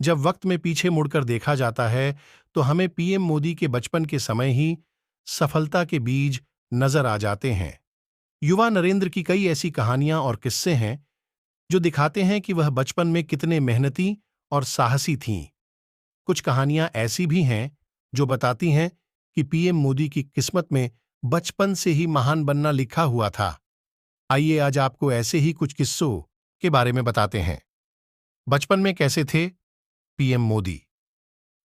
जब वक्त में पीछे मुड़कर देखा जाता है तो हमें पीएम मोदी के बचपन के समय ही सफलता के बीज नजर आ जाते हैं। युवा नरेंद्र की कई ऐसी कहानियां और किस्से हैं जो दिखाते हैं कि वह बचपन में कितने मेहनती और साहसी थीं। कुछ कहानियां ऐसी भी हैं जो बताती हैं कि पीएम मोदी की किस्मत में बचपन से ही महान बनना लिखा हुआ था। आइए आज आपको ऐसे ही कुछ किस्सों के बारे में बताते हैं। बचपन में कैसे थे पीएम मोदी?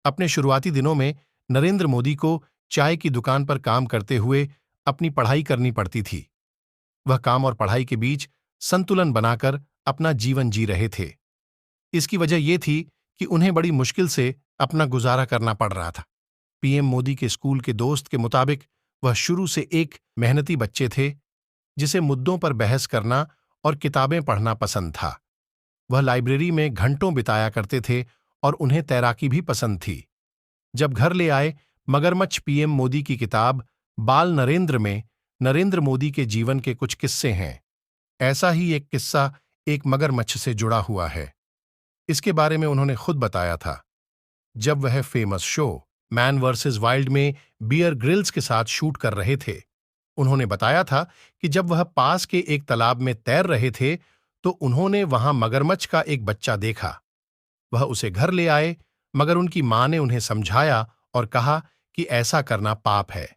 अपने शुरुआती दिनों में नरेंद्र मोदी को चाय की दुकान पर काम करते हुए अपनी पढ़ाई करनी पड़ती थी। वह काम और पढ़ाई के बीच संतुलन बनाकर अपना जीवन जी रहे थे। इसकी वजह यह थी कि उन्हें बड़ी मुश्किल से अपना गुजारा करना पड़ रहा था। पीएम मोदी के स्कूल के दोस्त के मुताबिक वह शुरू से एक मेहनती बच्चे थे जिसे मुद्दों पर बहस करना और किताबें पढ़ना पसंद था। वह लाइब्रेरी में घंटों बिताया करते थे और उन्हें तैराकी भी पसंद थी। जब घर ले आए मगरमच्छ पीएम मोदी की किताब बाल नरेंद्र में नरेंद्र मोदी के जीवन के कुछ किस्से हैं। ऐसा ही एक किस्सा एक मगरमच्छ से जुड़ा हुआ है। इसके बारे में उन्होंने खुद बताया था। जब वह famous show man versus wild में बियर ग्रिल्स के साथ शूट कर रहे थे, उन्होंने बताया था कि जब वह पास के एक तालाब में तैर रहे थे तो उन्होंने वहां मगरमच्छ का एक बच्चा देखा। वह उसे घर ले आए, मगर उनकी मां ने उन्हें समझाया और कहा कि ऐसा करना पाप है।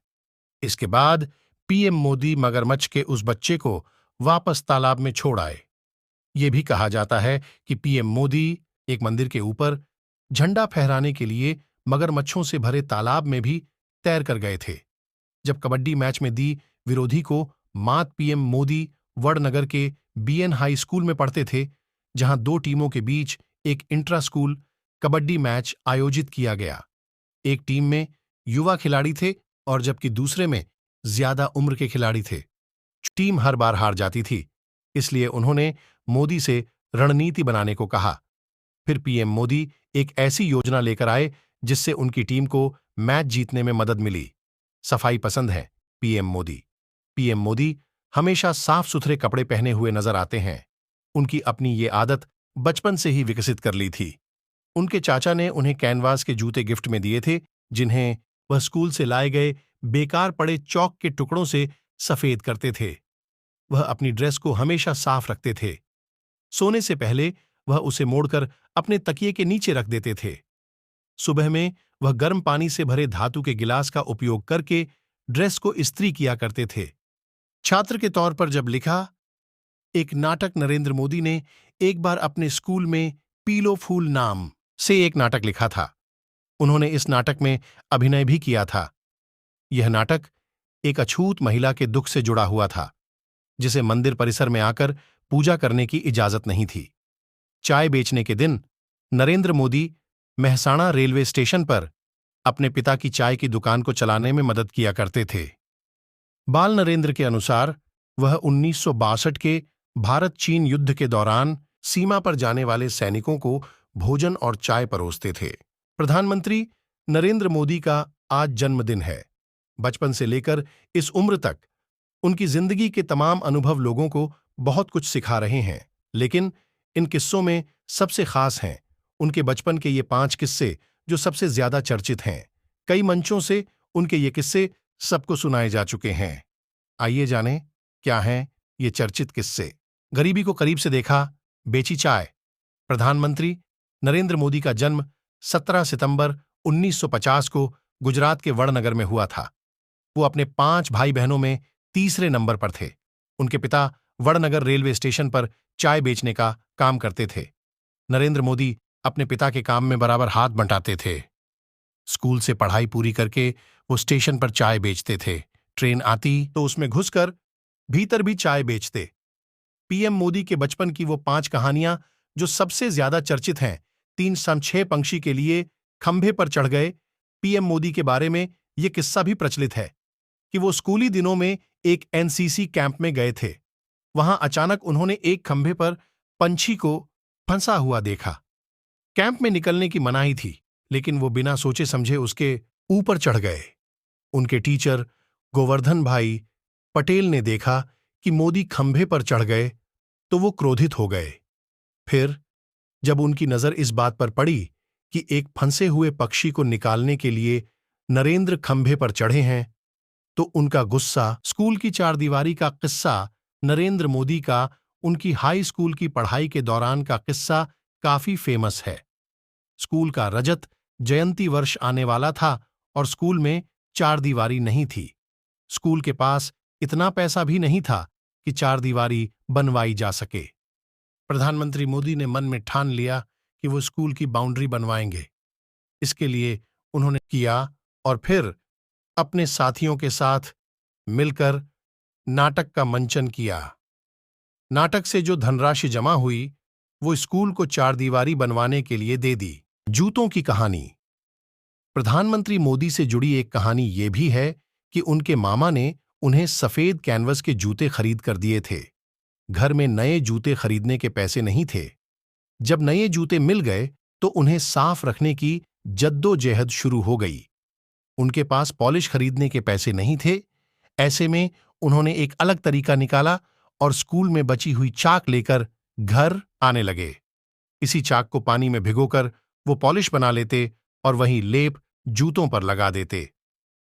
इसके बाद पीएम मोदी मगरमच्छ के उस बच्चे को वापस तालाब में छोड़ आए। ये भी कहा जाता है कि पीएम मोदी एक मंदिर के ऊपर झंडा फहराने के लिए मगरमच्छों से भरे तालाब में भी तैर कर गए थे। जब कबड्डी मैच में दी विरोधी को मात पीएम मोदी वडनगर के बीएन हाई स्कूल में पढ़ते थे, जहां दो टीमों के बीच एक इंट्रा स्कूल कबड्डी मैच आयोजित किया गया। एक टीम में युवा खिलाड़ी थे और जबकि दूसरे में ज्यादा उम्र के खिलाड़ी थे। टीम हर बार हार जाती थी, इसलिए उन्होंने मोदी से रणनीति बनाने को कहा। फिर पीएम मोदी एक ऐसी योजना लेकर आए जिससे उनकी टीम को मैच जीतने में मदद मिली। सफाई पसंद है पीएम मोदी। पीएम मोदी हमेशा साफ सुथरे कपड़े पहने हुए नजर आते हैं। उनकी अपनी ये आदत बचपन से ही विकसित कर ली थी। उनके चाचा ने उन्हें कैनवास के जूते गिफ्ट में दिए थे, जिन्हें वह स्कूल से लाए गए बेकार पड़े चौक के टुकड़ों से सफेद करते थे। वह अपनी ड्रेस को हमेशा साफ रखते थे। सोने से पहले वह उसे मोड़कर अपने तकिए के नीचे रख देते थे। सुबह में वह गर्म पानी से भरे धातु के गिलास का उपयोग करके ड्रेस को इस्त्री किया करते थे। छात्र के तौर पर जब लिखा, एक नाटक नरेंद्र मोदी ने एक बार अपने स्कूल में पीलो फूल नाम से एक नाटक लिखा था। उन्होंने इस नाटक में अभिनय भी किया था। यह नाटक एक अछूत महिला के दुख से जुड़ा हुआ था, जिसे मंदिर परिसर में आकर पूजा करने की इजाजत नहीं थी। चाय बेचने के दिन नरेंद्र मोदी मेहसाणा रेलवे स्टेशन पर अपने पिता की चाय की दुकान को चलाने में मदद किया करते थे। बाल नरेंद्र के अनुसार वह 1962 के भारत चीन युद्ध के दौरान सीमा पर जाने वाले सैनिकों को भोजन और चाय परोसते थे। प्रधानमंत्री नरेंद्र मोदी का आज जन्मदिन है। बचपन से लेकर इस उम्र तक उनकी जिंदगी के तमाम अनुभव लोगों को बहुत कुछ सिखा रहे हैं, लेकिन इन किस्सों में सबसे खास हैं उनके बचपन के ये 5 किस्से जो सबसे ज्यादा चर्चित हैं। कई मंचों से उनके ये किस्से सबको सुनाए जा चुके हैं। आइए जानें क्या हैं ये चर्चित किस्से। गरीबी को करीब से देखा, बेची चाय। प्रधानमंत्री नरेंद्र मोदी का जन्म 17 सितंबर 1950 को गुजरात के वडनगर में हुआ था। वो अपने 5 भाई बहनों में तीसरे नंबर पर थे। उनके पिता वडनगर रेलवे स्टेशन पर चाय बेचने का काम करते थे। नरेंद्र मोदी अपने पिता के काम में बराबर हाथ बंटाते थे। स्कूल से पढ़ाई पूरी करके वो स्टेशन पर चाय बेचते थे। ट्रेन आती तो उसमें घुसकर भीतर भी चाय बेचते। पीएम मोदी के बचपन की वो 5 कहानियां जो सबसे ज्यादा चर्चित हैं। 3 पंक्षी के लिए खंभे पर चढ़ गए। पीएम मोदी के बारे में ये किस्सा भी प्रचलित है कि वो स्कूली दिनों में एक एनसीसी कैंप में गए थे। वहां अचानक उन्होंने एक खंभे पर पंछी को फंसा हुआ देखा। कैंप में निकलने की मनाही थी, लेकिन वो बिना सोचे समझे उसके ऊपर चढ़ गए। उनके टीचर गोवर्धन भाई पटेल ने देखा कि मोदी खंभे पर चढ़ गए तो वो क्रोधित हो गए। फिर जब उनकी नजर इस बात पर पड़ी कि एक फंसे हुए पक्षी को निकालने के लिए नरेंद्र खंभे पर चढ़े हैं, तो उनका गुस्सा, स्कूल की चारदीवारी का किस्सा, नरेंद्र मोदी का उनकी हाई स्कूल की पढ़ाई के दौरान का किस्सा काफी फेमस है। स्कूल का रजत जयंती वर्ष आने वाला था और स्कूल में चारदीवारी नहीं थी। स्कूल के पास इतना पैसा भी नहीं था कि चारदीवारी बनवाई जा सके। प्रधानमंत्री मोदी ने मन में ठान लिया कि वो स्कूल की बाउंड्री बनवाएंगे। इसके लिए उन्होंने किया और फिर अपने साथियों के साथ मिलकर नाटक का मंचन किया। नाटक से जो धनराशि जमा हुई वो स्कूल को चारदीवारी बनवाने के लिए दे दी। जूतों की कहानी। प्रधानमंत्री मोदी से जुड़ी एक कहानी ये भी है कि उनके मामा ने उन्हें सफेद कैनवस के जूते खरीद कर दिए थे। घर में नए जूते खरीदने के पैसे नहीं थे। जब नए जूते मिल गए तो उन्हें साफ रखने की जद्दोजहद शुरू हो गई। उनके पास पॉलिश खरीदने के पैसे नहीं थे। ऐसे में उन्होंने एक अलग तरीका निकाला और स्कूल में बची हुई चाक लेकर घर आने लगे। इसी चाक को पानी में भिगोकर वो पॉलिश बना लेते और वहीं लेप जूतों पर लगा देते।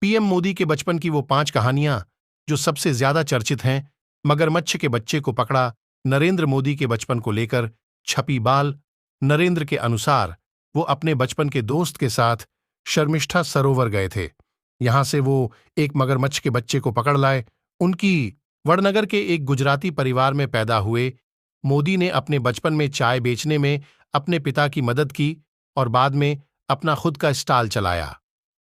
पीएम मोदी के बचपन की वो 5 कहानियां जो सबसे ज्यादा चर्चित हैं, मगरमच्छ के बच्चे को पकड़ा, नरेंद्र मोदी के बचपन को लेकर छपी बाल। नरेंद्र के अनुसार वो अपने बचपन के दोस्त के साथ शर्मिष्ठा सरोवर गए थे। यहां से वो एक मगरमच्छ के बच्चे को पकड़ लाए। उनकी वड़नगर के एक गुजराती परिवार में पैदा हुए। मोदी ने अपने बचपन में चाय बेचने में अपने पिता की मदद की और बाद में अपना खुद का स्टॉल चलाया।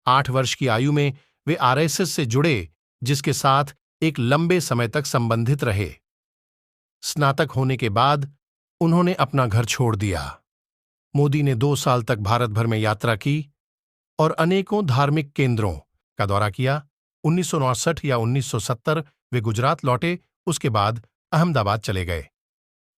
8 वर्ष की आयु में वे आरएसएस से जुड़े, जिसके साथ एक लंबे समय तक संबंधित रहे। स्नातक होने के बाद उन्होंने अपना घर छोड़ दिया। मोदी ने 2 साल तक भारत भर में यात्रा की और अनेकों धार्मिक केंद्रों का दौरा किया। 1959 या 1970 वे गुजरात लौटे। उसके बाद अहमदाबाद चले गए।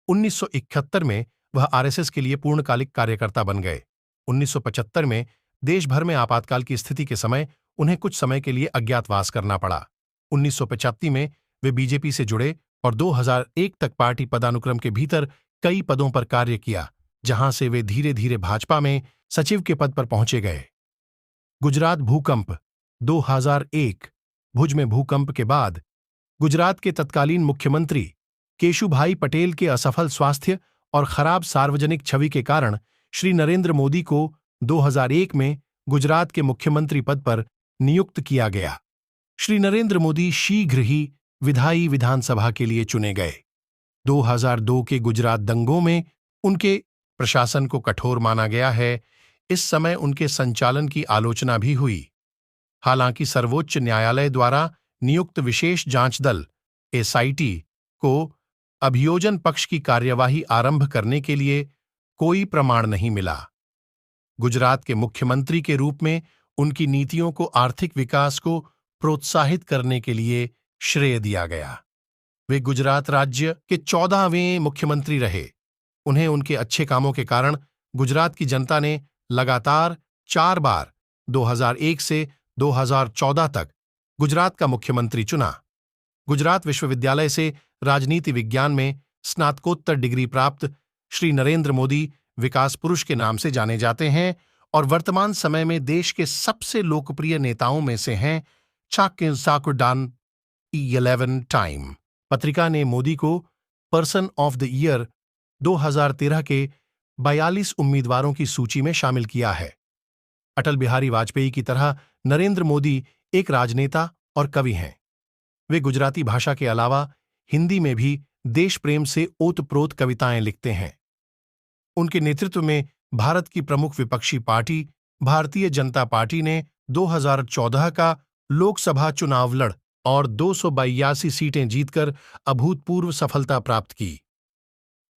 1971 में वह आरएसएस के लिए पूर्णकालिक कार्यकर्ता बन गए। 1975 में देश भर में आपातकाल की स्थिति के समय उन्हें कुछ समय के लिए अज्ञातवास करना पड़ा। 1985 में वे बीजेपी से जुड़े और 2001 तक पार्टी पदानुक्रम के भीतर कई पदों पर कार्य किया, जहां से वे धीरे धीरे भाजपा में सचिव के पद पर पहुंचे गए। गुजरात भूकंप 2001। भुज में भूकंप के बाद गुजरात के तत्कालीन मुख्यमंत्री केशुभाई पटेल के असफल स्वास्थ्य और खराब सार्वजनिक छवि के कारण श्री नरेंद्र मोदी को 2001 में गुजरात के मुख्यमंत्री पद पर नियुक्त किया गया। श्री नरेंद्र मोदी शीघ्र ही विधायी विधानसभा के लिए चुने गए। 2002 के गुजरात दंगों में उनके प्रशासन को कठोर माना गया है। इस समय उनके संचालन की आलोचना भी हुई। हालांकि सर्वोच्च न्यायालय द्वारा नियुक्त विशेष जांच दल एसआईटी को अभियोजन पक्ष की कार्यवाही आरंभ करने के लिए कोई प्रमाण नहीं मिला। गुजरात के मुख्यमंत्री के रूप में उनकी नीतियों को आर्थिक विकास को प्रोत्साहित करने के लिए श्रेय दिया गया। वे गुजरात राज्य के 14वें मुख्यमंत्री रहे। उन्हें उनके अच्छे कामों के कारण गुजरात की जनता ने लगातार 4 बार 2001 से 2014 तक गुजरात का मुख्यमंत्री चुना। गुजरात विश्वविद्यालय से राजनीति विज्ञान में स्नातकोत्तर डिग्री प्राप्त श्री नरेंद्र मोदी विकास पुरुष के नाम से जाने जाते हैं और वर्तमान समय में देश के सबसे लोकप्रिय नेताओं में से हैं। चाकिन साकुडान 11 टाइम पत्रिका ने मोदी को पर्सन ऑफ द ईयर 2013 के 42 उम्मीदवारों की सूची में शामिल किया है। अटल बिहारी वाजपेयी की तरह नरेंद्र मोदी एक राजनेता और कवि हैं। वे गुजराती भाषा के अलावा हिंदी में भी देश प्रेम से ओतप्रोत कविताएं लिखते हैं। उनके नेतृत्व में भारत की प्रमुख विपक्षी पार्टी भारतीय जनता पार्टी ने 2014 का लोकसभा चुनाव लड़ और 282 सीटें जीतकर अभूतपूर्व सफलता प्राप्त की।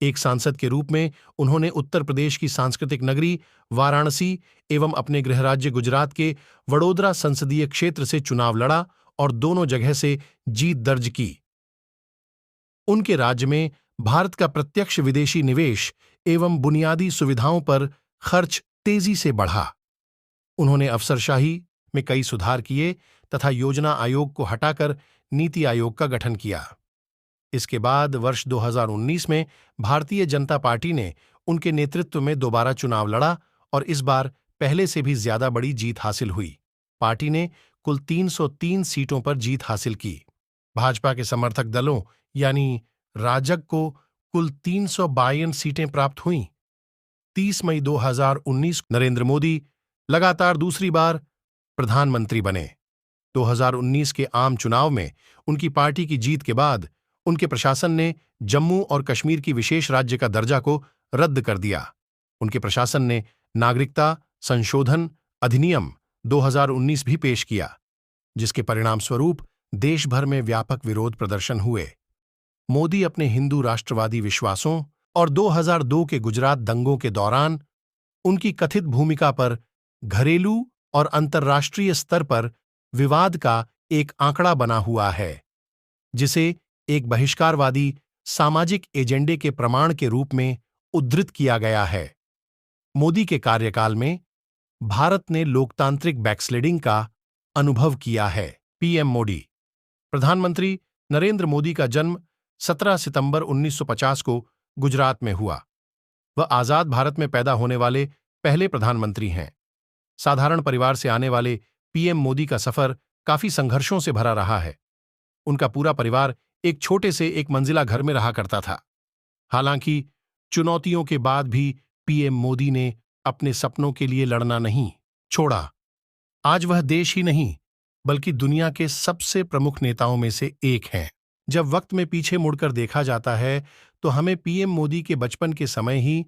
एक सांसद के रूप में उन्होंने उत्तर प्रदेश की सांस्कृतिक नगरी वाराणसी एवं अपने गृह राज्य गुजरात के वडोदरा संसदीय क्षेत्र से चुनाव लड़ा और दोनों जगह से जीत दर्ज की। उनके राज्य में भारत का प्रत्यक्ष विदेशी निवेश एवं बुनियादी सुविधाओं पर खर्च तेजी से बढ़ा। उन्होंने अफसरशाही में कई सुधार किए तथा योजना आयोग को हटाकर नीति आयोग का गठन किया। इसके बाद वर्ष 2019 में भारतीय जनता पार्टी ने उनके नेतृत्व में दोबारा चुनाव लड़ा और इस बार पहले से भी ज्यादा बड़ी जीत हासिल हुई। पार्टी ने कुल 303 सीटों पर जीत हासिल की। भाजपा के समर्थक दलों यानी राजग को कुल 352 सीटें प्राप्त हुईं। 30 मई 2019 नरेंद्र मोदी लगातार दूसरी बार प्रधानमंत्री बने। 2019 के आम चुनाव में उनकी पार्टी की जीत के बाद उनके प्रशासन ने जम्मू और कश्मीर की विशेष राज्य का दर्जा को रद्द कर दिया। उनके प्रशासन ने नागरिकता संशोधन अधिनियम 2019 भी पेश किया, जिसके परिणाम स्वरूप देश भर में व्यापक विरोध प्रदर्शन हुए। मोदी अपने हिंदू राष्ट्रवादी विश्वासों और 2002 के गुजरात दंगों के दौरान उनकी कथित भूमिका पर घरेलू और अंतर्राष्ट्रीय स्तर पर विवाद का एक आंकड़ा बना हुआ है, जिसे एक बहिष्कारवादी सामाजिक एजेंडे के प्रमाण के रूप में उद्धृत किया गया है। मोदी के कार्यकाल में भारत ने लोकतांत्रिक बैकस्लिडिंग का अनुभव किया है। पीएम मोदी। प्रधानमंत्री नरेंद्र मोदी का जन्म 17 सितंबर 1950 को गुजरात में हुआ। वह आजाद भारत में पैदा होने वाले पहले प्रधानमंत्री हैं। साधारण परिवार से आने वाले पीएम मोदी का सफर काफी संघर्षों से भरा रहा है। उनका पूरा परिवार एक छोटे से एक मंजिला घर में रहा करता था। हालांकि चुनौतियों के बाद भी पीएम मोदी ने अपने सपनों के लिए लड़ना नहीं छोड़ा। आज वह देश ही नहीं बल्कि दुनिया के सबसे प्रमुख नेताओं में से एक हैं। जब वक्त में पीछे मुड़कर देखा जाता है तो हमें पीएम मोदी के बचपन के समय ही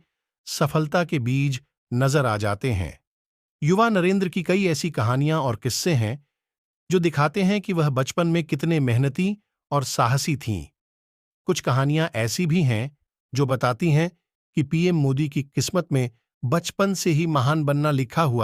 सफलता के बीज नजर आ जाते हैं। युवा नरेंद्र की कई ऐसी कहानियां और किस्से हैं जो दिखाते हैं कि वह बचपन में कितने मेहनती और साहसी थीं। कुछ कहानियां ऐसी भी हैं जो बताती हैं कि पीएम मोदी की किस्मत में बचपन से ही महान बनना लिखा हुआ